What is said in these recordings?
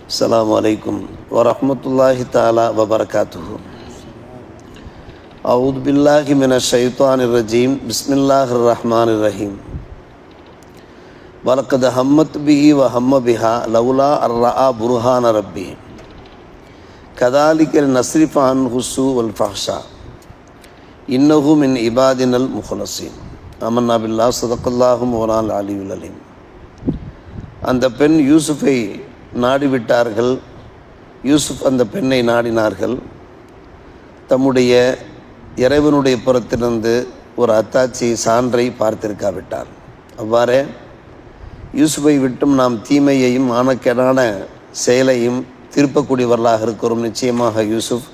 அஸ்ஸலாமு அலைக்கும் வரஹ்மத்துல்லாஹி தஆலா வபரகாத்துஹு. அஊது பில்லாஹி மினஷ் ஷைத்தானிர் ரஜீம். பிஸ்மில்லாஹிர் ரஹ்மானிர் ரஹீம். வலக்கத் ஹம்மத் பிஹி வ ஹம்ம பிஹா லவுலா அர்ரஆ புர்ஹான ரப்பி கதாலிக நஸ்ரிஃப அன்ஹு ஸூ வல் ஃபஹ்ஷா இன்னஹு மின் இபாதினல் முஹ்லஸீன். ஆமன்னா பில்லாஹ் ஸதகல்லாஹு மௌலானல் அலியுல் அலீம். அந்த பெண் யூசுஃபை நாடிவிட்டார்கள். யூசுஃப் அந்த பெண்ணை நாடினார்கள். தம்முடைய இறைவனுடைய புறத்திலிருந்து ஒரு அத்தாட்சி சான்றை பார்த்திருக்காவிட்டார். அவ்வாறே யூசுஃபை விட்டும் நாம் தீமையையும் ஆனக்கேடான செயலையும் திருப்பக்கூடியவர்களாக இருக்கிறோம். நிச்சயமாக யூசுஃப்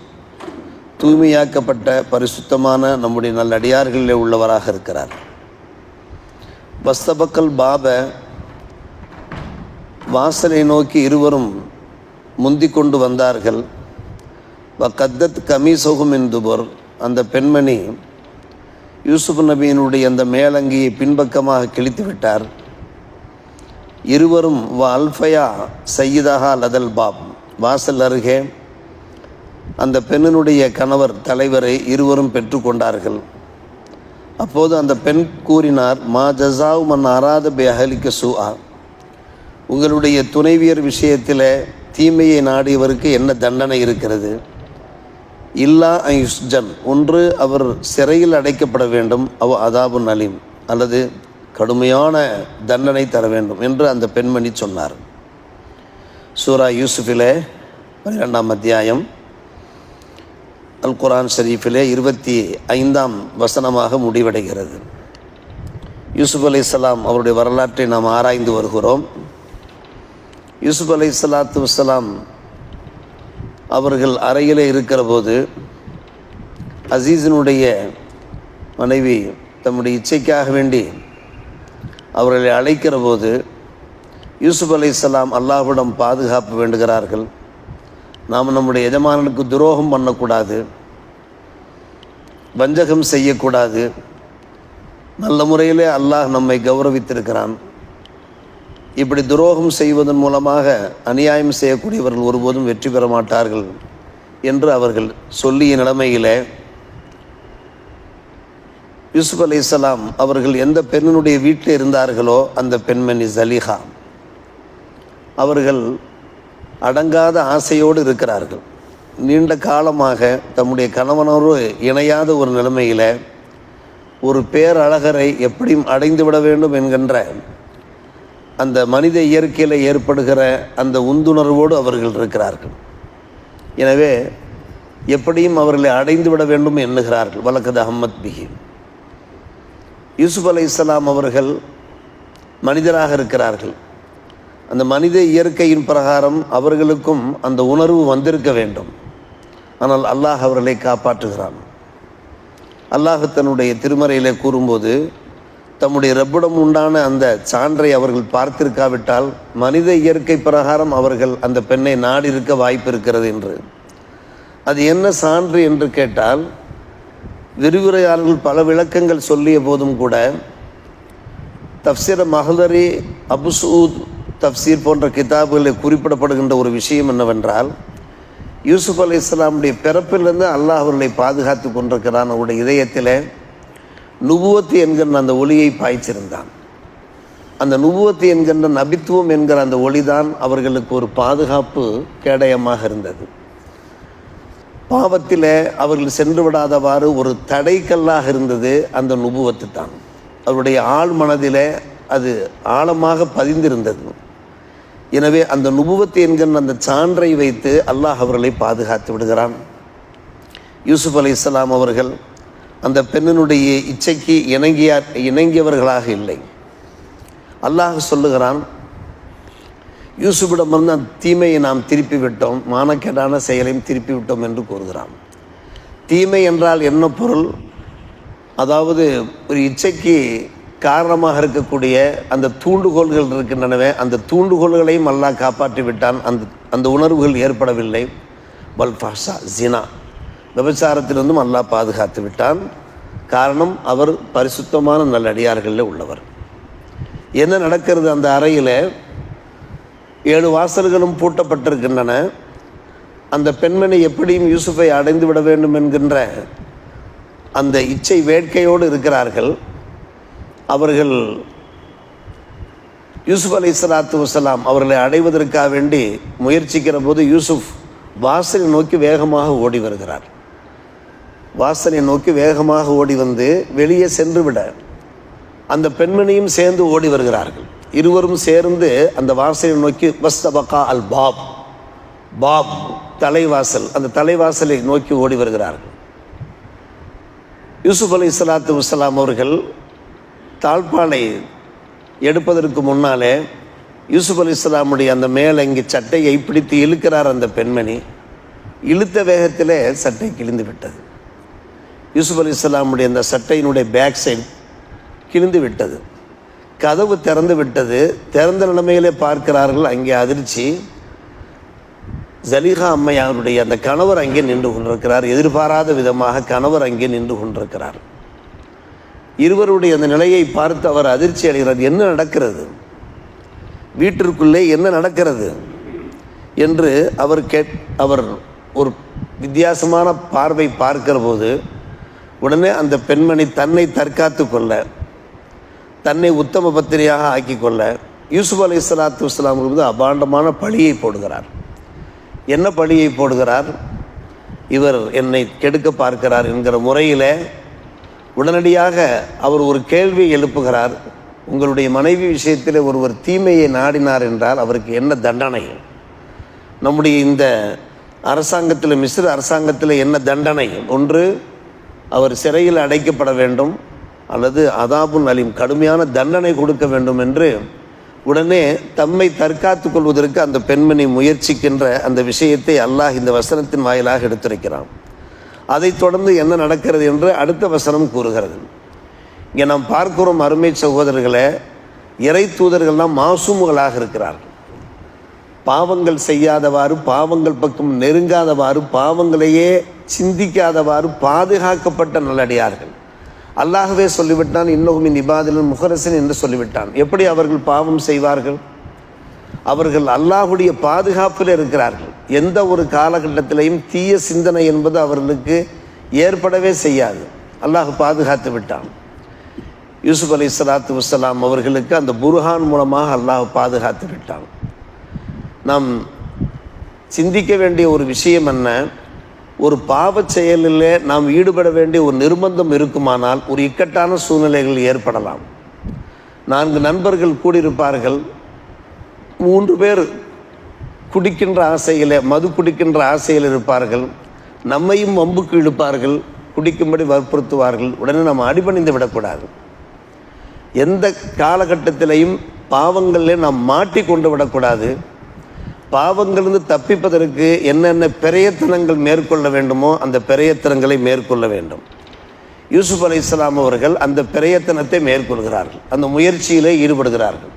தூய்மையாக்கப்பட்ட பரிசுத்தமான நம்முடைய நல்லடியார்களிலே உள்ளவராக இருக்கிறார். வஸ்தபக்கல் பாப, வாசலை நோக்கி இருவரும் முந்திக் கொண்டு வந்தார்கள். கத்தத் கமீசோகும் என்பவர், அந்த பெண்மணி யூசுப் நபியினுடைய அந்த மேலங்கியை பின்பக்கமாக கிழித்து விட்டார். இருவரும் அல்ஃபயா சையிதஹா லதல் பாப், வாசல் அருகே அந்த பெண்ணினுடைய கணவர் தலைவரை இருவரும் பெற்றுக்கொண்டார்கள். அப்போது அந்த பெண் கூறினார், மா ஜஸாவு மன் அராத பி அஹலிக சூஆ, உங்களுடைய துணைவியர் விஷயத்தில் தீமையை நாடியவருக்கு என்ன தண்டனை இருக்கிறது? இல்லா யுஸ்ஜன், ஒன்று அவர் சிறையில் அடைக்கப்பட வேண்டும், அவ் அதாபுன் அலீம், அல்லது கடுமையான தண்டனை தர வேண்டும் என்று அந்த பெண்மணி சொன்னார். சூரா யூசுஃபிலே 12ஆம் அத்தியாயம், அல் குர்ஆன் ஷரீஃபிலே 25ஆம் வசனமாக முடிவடைகிறது. யூசுப் அலைஹிஸ்ஸலாம் அவருடைய வரலாற்றை நாம் ஆராய்ந்து வருகிறோம். யூசுப் அலைஹிஸ்ஸலாத்து வஸ்ஸலாம் அவர்கள் அறையிலே இருக்கிற போது அசீஸினுடைய மனைவி தம்முடைய இச்சைக்காக வேண்டி அவர்களை அழைக்கிற போது யூசுப் அலைஹிஸ்ஸலாம் அல்லாஹ்விடம் பாதுகாப்பு வேண்டுகிறார்கள். நாம் நம்முடைய எஜமானனுக்கு துரோகம் பண்ணக்கூடாது, வஞ்சகம் செய்யக்கூடாது, நல்ல முறையிலே அல்லாஹ் நம்மை கௌரவித்திருக்கிறான். இப்படி துரோகம் செய்வதன் மூலமாக அநியாயம் செய்யக்கூடியவர்கள் ஒருபோதும் வெற்றி பெற மாட்டார்கள் என்று அவர்கள் சொல்லிய நிலைமையிலே யூசுப் அலைஹிஸ்ஸலாம் அவர்கள் எந்த பெண்ணினுடைய வீட்டில் இருந்தார்களோ அந்த பெண்மணி ஜலீஹா, அவர்கள் அடங்காத ஆசையோடு இருக்கிறார்கள். நீண்ட காலமாக தம்முடைய கணவனோடு இணையாத ஒரு நிலைமையில் ஒரு பேரழகரை எப்படியும் அடைந்துவிட வேண்டும் என்கின்ற அந்த மனித இயற்கையில் ஏற்படுகிற அந்த உந்துணர்வோடு அவர்கள் இருக்கிறார்கள். எனவே எப்படியும் அவர்களை அடைந்து விட வேண்டும் எண்ணுகிறார்கள். வலக்கத் ஹம்மத் பிஹி, யூசுப் அலைஹிஸ்ஸலாம் அவர்கள் மனிதராக இருக்கிறார்கள். அந்த மனித இயற்கையின் பிரகாரம் அவர்களுக்கும் அந்த உணர்வு வந்திருக்க வேண்டும். ஆனால் அல்லாஹ் அவர்களை காப்பாற்றுகிறான். அல்லாஹ் தன்னுடைய திருமறையிலே கூறும்போது, தம்முடைய ரப்பிடம் உண்டான அந்த சான்றை அவர்கள் பார்த்திருக்காவிட்டால் மனித இயற்கை பிரகாரம் அவர்கள் அந்த பெண்ணை நாடி இருக்க வாய்ப்பு இருக்கிறது என்று. அது என்ன சான்று என்று கேட்டால், விரிவுரையாளர்கள் பல விளக்கங்கள் சொல்லிய போதும் கூட தஃப்சீர் மஹ்தரி, அபு சூத் தஃப்சீர் போன்ற கிதாபுகளில் குறிப்பிடப்படுகின்ற ஒரு விஷயம் என்னவென்றால், யூசுப் அலைஹிஸ்ஸலாமுடைய பிறப்பிலிருந்து அல்லாஹ் அவர்களை பாதுகாத்து கொண்டிருக்கிறான். அவருடைய இதயத்தில் நுபுவத்து என்கின்ற அந்த ஒளியை பாய்ச்சிருந்தான். அந்த நுபுவத்து என்கின்ற நபித்துவம் என்கிற அந்த ஒளிதான் அவர்களுக்கு ஒரு பாதுகாப்பு கேடயமாக இருந்தது. பாவத்தில் அவர்கள் சென்று விடாதவாறு ஒரு தடைக்கல்லாக இருந்தது அந்த நுபுவத்து தான். அவருடைய ஆழ் மனதில் அது ஆழமாக பதிந்திருந்தது. எனவே அந்த நுபுவத்து என்கின்ற அந்த சான்றை வைத்து அல்லாஹ் அவர்களை பாதுகாத்து விடுகிறான். யூசுப் அலைஹிஸ்ஸலாம் அவர்கள் அந்த பெண்ணினுடைய இச்சைக்கு இணங்கியவர்களாக இல்லை. அல்லாஹ் சொல்லுகிறான், யூசுஃபிடமிருந்து அந்த தீமையை நாம் திருப்பி விட்டோம், மானக்கேடான செயலையும் திருப்பி விட்டோம் என்று கூறுகிறான். தீமை என்றால் என்ன பொருள்? அதாவது ஒரு இச்சைக்கு காரணமாக இருக்கக்கூடிய அந்த தூண்டுகோள்கள் இருக்கின்றனவே, அந்த தூண்டுகோள்களையும் அல்லாஹ் காப்பாற்றி விட்டான். அந்த உணர்வுகள் ஏற்படவில்லை. வல் ஃபஹ்ஷா, ஜினா, விபச்சாரத்திலிருந்தும் அல்லாஹ் பாதுகாத்து விட்டான். காரணம், அவர் பரிசுத்தமான நல்லடியார்களில் உள்ளவர். என்ன நடக்கிறது அந்த அறையில்? 7 வாசல்களும் பூட்டப்பட்டிருக்கின்றன. அந்த பெண்மணி எப்படியும் யூசுஃபை அடைந்து விட வேண்டும் என்கின்ற அந்த இச்சை வேட்கையோடு இருக்கிறார்கள். அவர்கள் யூசுப் அலைஹிஸ்ஸலாத்து வஸ்ஸலாம் அவர்களை அடைவதற்காக வேண்டி முயற்சிக்கிற போது யூசுஃப் வாசலை நோக்கி வேகமாக ஓடி வருகிறார். வாசலை நோக்கி வேகமாக ஓடி வந்து வெளியே சென்று விட அந்த பெண்மணியும் சேர்ந்து ஓடி வருகிறார்கள். இருவரும் சேர்ந்து அந்த வாசலை நோக்கி வஸ்தபகா அல் பாப் பாப் தலைவாசல், அந்த தலைவாசலை நோக்கி ஓடி வருகிறார்கள். யூசுப் அலைஹிஸ்ஸலாத்து வஸ்ஸலாம் அவர்கள் தாழ்பாலை எடுப்பதற்கு முன்னாலே யூசுப் அலைஹிஸ்ஸலாமுடைய அந்த மேலங்கி சட்டையை பிடித்து இழுக்கிறார் அந்த பெண்மணி. இழுத்த வேகத்திலே சட்டை கிழிந்து விட்டது. யூசுப் அலைஹிஸ்ஸலாமுடைய அந்த சட்டையினுடைய பேக் சைடு கிழிந்து விட்டது. கதவு திறந்து விட்டது. திறந்த நிலைமையிலே பார்க்கிறார்கள். அங்கே அதிர்ச்சி. ஜலீஹா அம்மையாருடைய அந்த கணவர் அங்கே நின்று கொண்டிருக்கிறார். எதிர்பாராத விதமாக கணவர் அங்கே நின்று கொண்டிருக்கிறார். இருவருடைய அந்த நிலையை பார்த்து அவர் அதிர்ச்சி அடைகிறார். என்ன நடக்கிறது, வீட்டிற்குள்ளே என்ன நடக்கிறது என்று அவர் ஒரு வித்தியாசமான பார்வை பார்க்கிற போது உடனே அந்த பெண்மணி தன்னை தற்காத்து கொள்ள, தன்னை உத்தம பத்திரியாக ஆக்கி கொள்ள யூசுப் அலைஹிஸ்ஸலாத்து வஸ்ஸலாம் வந்து அபாண்டமான பழியை போடுகிறார். என்ன பழியை போடுகிறார்? இவர் என்னை கெடுக்க பார்க்கிறார் என்கிற முறையில் உடனடியாக அவர் ஒரு கேள்வியை எழுப்புகிறார். உங்களுடைய மனைவி விஷயத்தில் ஒருவர் தீமையை நாடினார் என்றால் அவருக்கு என்ன தண்டனை? நம்முடைய இந்த அரசாங்கத்தில், மிஸ்ர் அரசாங்கத்தில் என்ன தண்டனை? ஒன்று அவர் சிறையில் அடைக்கப்பட வேண்டும், அல்லது அதாபுன் அலீம் கடுமையான தண்டனை கொடுக்க வேண்டும் என்று உடனே தம்மை தற்காத்து கொள்வதற்கு அந்த பெண்மணி முயற்சிக்கின்ற அந்த விஷயத்தை அல்லாஹ் இந்த வசனத்தின் வாயிலாக எடுத்துரைக்கிறான். அதைத் தொடர்ந்து என்ன நடக்கிறது என்று அடுத்த வசனம் கூறுகிறது. இங்கே நாம் பார்க்கிறோம் அருமை சகோதரர்களே, இறை தூதர்கள்லாம் மாசூம்களாக இருக்கிறார்கள். பாவங்கள் செய்யாதவாறு, பாவங்கள் பக்கம் நெருங்காதவாறு, பாவங்களையே சிந்திக்காதவாறு பாதுகாக்கப்பட்ட நல்லடியார்கள். அல்லாஹ்வே சொல்லிவிட்டான், இன்னஹு மின் இபாதில் முஹரஸின் என்று சொல்லிவிட்டான். எப்படி அவர்கள் பாவம் செய்வார்கள்? அவர்கள் அல்லாஹுடைய பாதுகாப்பில் இருக்கிறார்கள். எந்த ஒரு காலகட்டத்திலையும் தீய சிந்தனை என்பது அவர்களுக்கு ஏற்படவே செய்யாது. அல்லாஹ் பாதுகாத்து விட்டான். யூசுப் அலைஹிஸ்ஸலாத்து வஸ்ஸலாம் அவர்களுக்கு அந்த புர்ஹான் மூலமாக அல்லாஹ் பாதுகாத்து விட்டான். நாம் சிந்திக்க வேண்டிய ஒரு விஷயம் என்ன? ஒரு பாவச் செயலில் நாம் ஈடுபட வேண்டிய ஒரு நிர்பந்தம் இருக்குமானால் ஒரு இக்கட்டான சூழ்நிலைகள் ஏற்படலாம். 4 நண்பர்கள் கூடியிருப்பார்கள். 3 பேர் குடிக்கின்ற ஆசையில், மது குடிக்கின்ற ஆசையில் இருப்பார்கள். நம்மையும் வம்புக்கு இழுப்பார்கள், குடிக்கும்படி வற்புறுத்துவார்கள். உடனே நம்ம அடிபணிந்து விடக்கூடாது. எந்த காலகட்டத்திலையும் பாவங்களிலே நாம் மாட்டி கொண்டு விடக்கூடாது. பாவங்களிலிருந்து தப்பிப்பதற்கு என்னென்ன பிரயத்தனங்கள் மேற்கொள்ள வேண்டுமோ அந்த பிரயத்தனங்களை மேற்கொள்ள வேண்டும். யூசுப் அலைஹிஸ்ஸலாம் அவர்கள் அந்த பிரயத்தனத்தை மேற்கொள்கிறார்கள், அந்த முயற்சியிலே ஈடுபடுகிறார்கள்.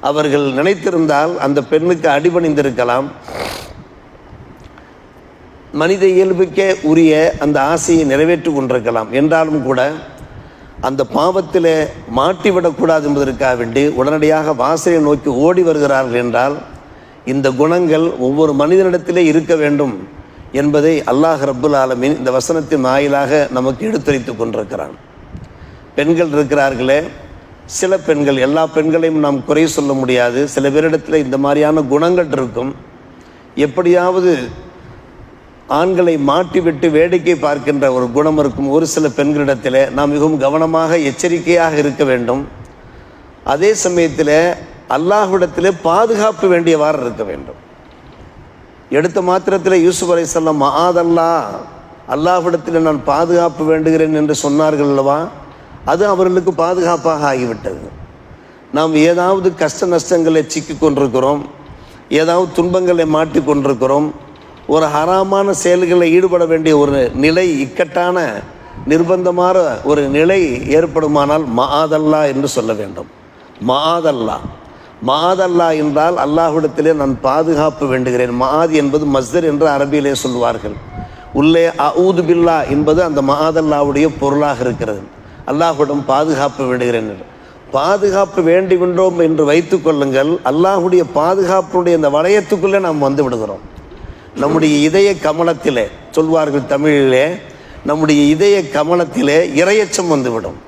அவர்கள் நினைத்திருந்தால் அந்த பெண்ணுக்கு அடிபணிந்திருக்கலாம். மனித இயல்புக்கே உரிய அந்த ஆசையை நிறைவேற்றி கொண்டிருக்கலாம். என்றாலும் கூட அந்த பாவத்தில் மாட்டிவிடக்கூடாது என்பதற்காக வேண்டி உடனடியாக வாசலை நோக்கி ஓடி வருகிறார்கள். என்றால் இந்த குணங்கள் ஒவ்வொரு மனிதனிடத்திலே இருக்க வேண்டும் என்பதை அல்லாஹ் ரப்புல் ஆலமீன் இந்த வசனத்தின் வாயிலாக நமக்கு எடுத்துரைத்து கொண்டிருக்கிறான். பெண்கள் இருக்கிறார்களே, சில பெண்கள், எல்லா பெண்களையும் நாம் குறை சொல்ல முடியாது. சில பேரிடத்தில் இந்த மாதிரியான குணங்கள் இருக்கும். எப்படியாவது ஆண்களை மாட்டிவிட்டு வேடிக்கை பார்க்கின்ற ஒரு குணம் இருக்கும். ஒரு சில பெண்களிடத்தில் நாம் மிகவும் கவனமாக எச்சரிக்கையாக இருக்க வேண்டும். அதே சமயத்தில் அல்லாஹ்விடத்திலே பாதுகாப்பு வேண்டியவாறு இருக்க வேண்டும். எடுத்த மாத்திரத்தில் யூசுப் அலைஹிஸ்ஸலாம் மஆதல்லா, அல்லாஹ்விடத்தில் நான் பாதுகாப்பு வேண்டுகிறேன் என்று சொன்னார்கள் அல்லவா, அது அவர்களுக்கு பாதுகாப்பாக ஆகிவிட்டது. நாம் ஏதாவது கஷ்ட நஷ்டங்களை சிக்கி கொண்டிருக்கிறோம், ஏதாவது துன்பங்களை மாட்டி கொண்டிருக்கிறோம், ஒரு ஹராமான செயல்களில் ஈடுபட வேண்டிய ஒரு நிலை, இக்கட்டான நிர்பந்தமான ஒரு நிலை ஏற்படுமானால் மஆதல்லா என்று சொல்ல வேண்டும். மஆதல்லா, மஆதல்லா என்றால் அல்லாஹ்விடத்திலே நான் பாதுகாப்பு வேண்டுகிறேன். மஆத் என்பது மஸ்தர் என்று அரபியிலே சொல்வார்கள். உள்ளே அஊது பில்லா என்பது அந்த மஆதல்லாவுடைய பொருளாக இருக்கிறது. அல்லாஹ்விடம் பாதுகாப்பு வேண்டுகிறேன். பாதுகாப்பு வேண்டுகின்றோம் என்று வைத்து கொள்ளுங்கள், அல்லாஹுடைய பாதுகாப்புடைய அந்த வளையத்துக்குள்ளே நாம் வந்து விடுகிறோம். நம்முடைய இதய கமலத்திலே சொல்வார்கள் தமிழிலே, நம்முடைய இதய கமலத்திலே இரையச்சம் வந்துவிடும்,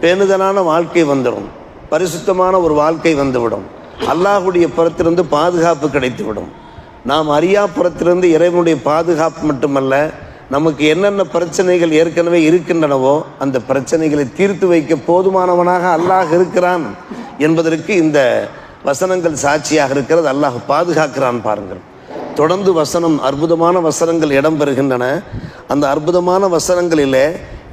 பேணுதலான வாழ்க்கை வந்துடும், பரிசுத்தமான ஒரு வாழ்க்கை வந்துவிடும், அல்லாஹுடைய புறத்திலிருந்து பாதுகாப்பு கிடைத்துவிடும். நாம் அறியா புறத்திலிருந்து இறைவனுடைய பாதுகாப்பு மட்டுமல்ல, நமக்கு என்னென்ன பிரச்சனைகள் ஏற்கனவே இருக்கின்றனவோ அந்த பிரச்சனைகளை தீர்த்து வைக்க போதுமானவனாக அல்லாஹ் இருக்கிறான் என்பதற்கு இந்த வசனங்கள் சாட்சியாக இருக்கிறது. அல்லாஹ் பாதுகாக்கிறான் பாருங்கள். தொடர்ந்து வசனம், அற்புதமான வசனங்கள் இடம்பெறுகின்றன. அந்த அற்புதமான வசனங்களிலே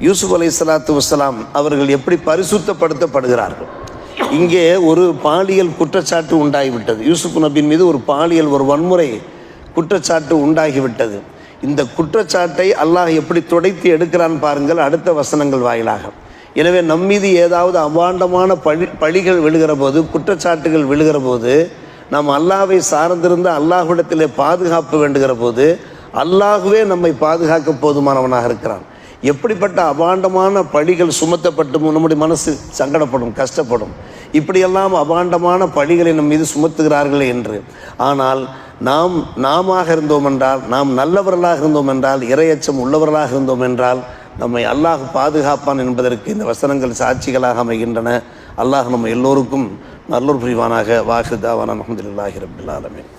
யூசுப் அலைஹிஸ்ஸலாத்து வஸ்ஸலாம் அவர்கள் எப்படி பரிசுத்தப்படுத்தப்படுகிறார்கள். இங்கே ஒரு பாலியல் குற்றச்சாட்டு உண்டாகிவிட்டது. யூசுப் நபியின் மீது ஒரு பாலியல், ஒரு வன்முறை குற்றச்சாட்டு உண்டாகிவிட்டது. இந்த குற்றச்சாட்டை அல்லாஹ் எப்படி துடைத்து எடுக்கிறான் பாருங்கள் அடுத்த வசனங்கள் வாயிலாக. எனவே நம்மீது ஏதாவது அபாண்டமான பழிகள் விழுகிற போது, குற்றச்சாட்டுகள் விழுகிற போது, நாம் அல்லாஹ்வை சார்ந்திருந்த அல்லாஹ்விடத்திலே பாதுகாப்பு வேண்டுகிற போது அல்லாஹ்வே நம்மை பாதுகாக்க போதுமானவனாக இருக்கிறான். எப்படிப்பட்ட அபாண்டமான பழிகள் சுமத்தப்பட்டு நம்முடைய மனசு சங்கடப்படும், கஷ்டப்படும். இப்படியெல்லாம் அபாண்டமான பழிகளை நம் மீது சுமத்துகிறார்களே என்று. ஆனால் நாம இருந்தோம் என்றால், நாம் நல்லவர்களாக இருந்தோம் என்றால், இறையச்சம் உள்ளவர்களாக இருந்தோம் என்றால் நம்மை அல்லாஹ் பாதுகாப்பான் என்பதற்கு இந்த வசனங்கள் சாட்சிகளாக அமைகின்றன. அல்லாஹ் நம்ம எல்லோருக்கும் நல்லொரு புரிவானாக. வாஹிர் தாவானா அல்ஹம்துலில்லாஹி ரப்பில் ஆலமீன்.